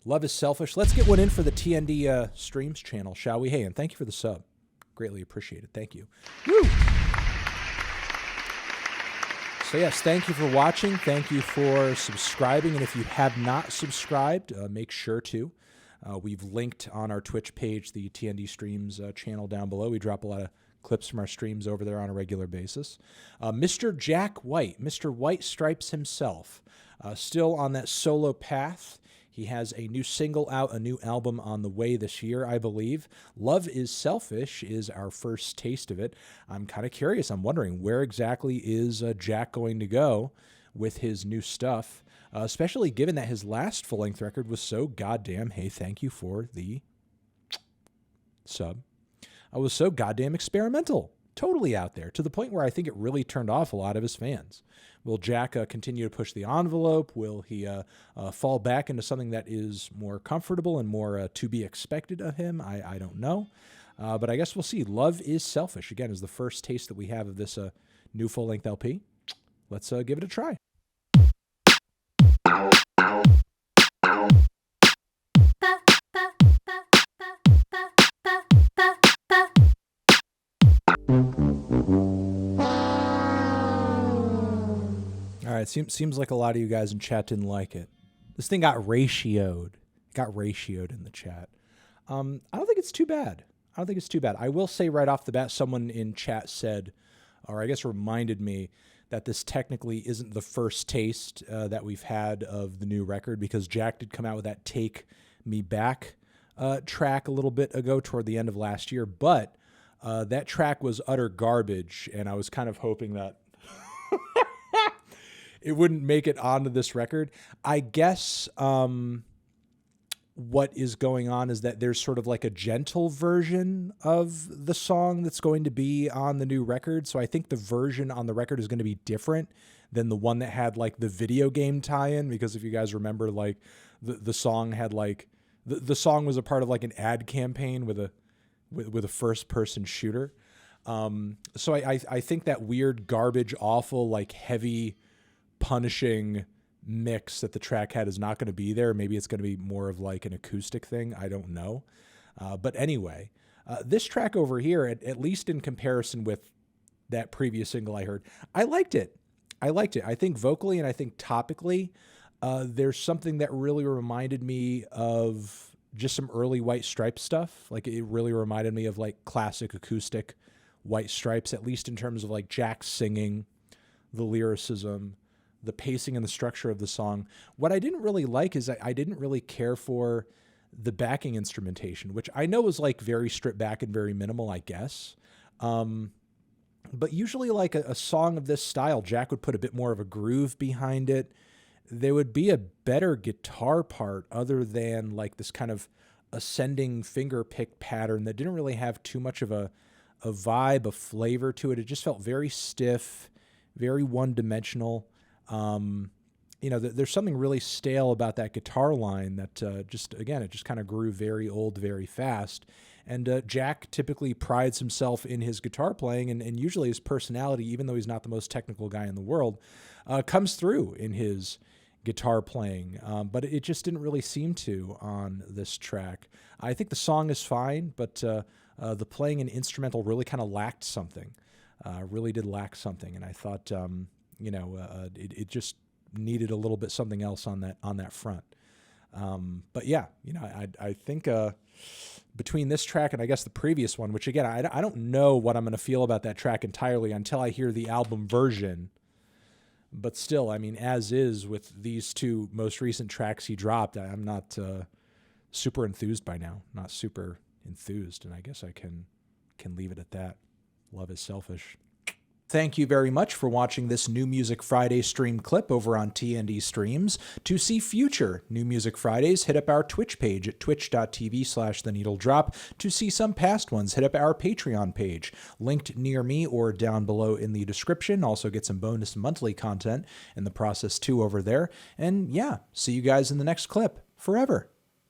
Love is Selfish. Let's get one in for the TND Streams channel, shall we? Hey, and thank you for the sub. Greatly appreciated. Thank you. Woo! So yes, thank you for watching. Thank you for subscribing. And if you have not subscribed, make sure to. We've linked on our Twitch page the TND Streams channel down below. We drop a lot of clips from our streams over there on a regular basis. Mr. Jack White, Mr. White Stripes himself, still on that solo path. He has a new single out, a new album on the way this year, I believe. Love is Selfish is our first taste of it. I'm kind of curious. I'm wondering where exactly is Jack going to go with his new stuff, especially given that his last full-length record was so goddamn, hey, thank you for the sub. I was so goddamn experimental, totally out there, to the point where I think it really turned off a lot of his fans. Will Jack continue to push the envelope? Will he fall back into something that is more comfortable and more to be expected of him? I don't know. But I guess we'll see. Love is Selfish, again, is the first taste that we have of this new full-length LP. Let's give it a try. All right, seems like a lot of you guys in chat didn't like it. This thing got ratioed. It got ratioed in the chat. I don't think it's too bad. I don't think it's too bad. I will say right off the bat, someone in chat said, or I guess reminded me, that this technically isn't the first taste that we've had of the new record, because Jack did come out with that Take Me Back track a little bit ago toward the end of last year, but that track was utter garbage, and I was kind of hoping that it wouldn't make it onto this record. I guess what is going on is that there's sort of like a gentle version of the song that's going to be on the new record. So I think the version on the record is going to be different than the one that had like the video game tie-in, because if you guys remember, like the song had like the song was a part of like an ad campaign with a first person shooter. So I think that weird garbage, awful, like heavy punishing mix that the track had is not going to be there. Maybe it's going to be more of like an acoustic thing. I don't know. But anyway, this track over here, at least in comparison with that previous single I heard, I liked it. I think vocally and I think topically, there's something that really reminded me of just some early White Stripes stuff. Like it really reminded me of like classic acoustic White Stripes, at least in terms of like Jack singing, the lyricism, the pacing and the structure of the song. What I didn't really like is I didn't really care for the backing instrumentation, which I know is like very stripped back and very minimal, I guess. But usually like a song of this style, Jack would put a bit more of a groove behind it. There would be a better guitar part other than like this kind of ascending finger pick pattern that didn't really have too much of a vibe, a flavor to it. It just felt very stiff, very one-dimensional. You know, there's something really stale about that guitar line that just kind of grew very old very fast. And Jack typically prides himself in his guitar playing, and usually his personality, even though he's not the most technical guy in the world, comes through in his guitar playing. But it just didn't really seem to on this track. I think the song is fine, but the playing and instrumental really kind of lacked something. Really did lack something, and I thought, you know, it just needed a little bit something else on that front. But yeah, you know, I think between this track and I guess the previous one, which again, I don't know what I'm going to feel about that track entirely until I hear the album version. But still, I mean, as is with these two most recent tracks he dropped, I'm not super enthused by now. Not super enthused, and I guess I can leave it at that. Love is Selfish. Thank you very much for watching this New Music Friday stream clip over on TND Streams. To see future New Music Fridays, hit up our Twitch page at twitch.tv/theneedledrop. To see some past ones, hit up our Patreon page, linked near me or down below in the description. Also get some bonus monthly content in the process too over there. And yeah, see you guys in the next clip. Forever.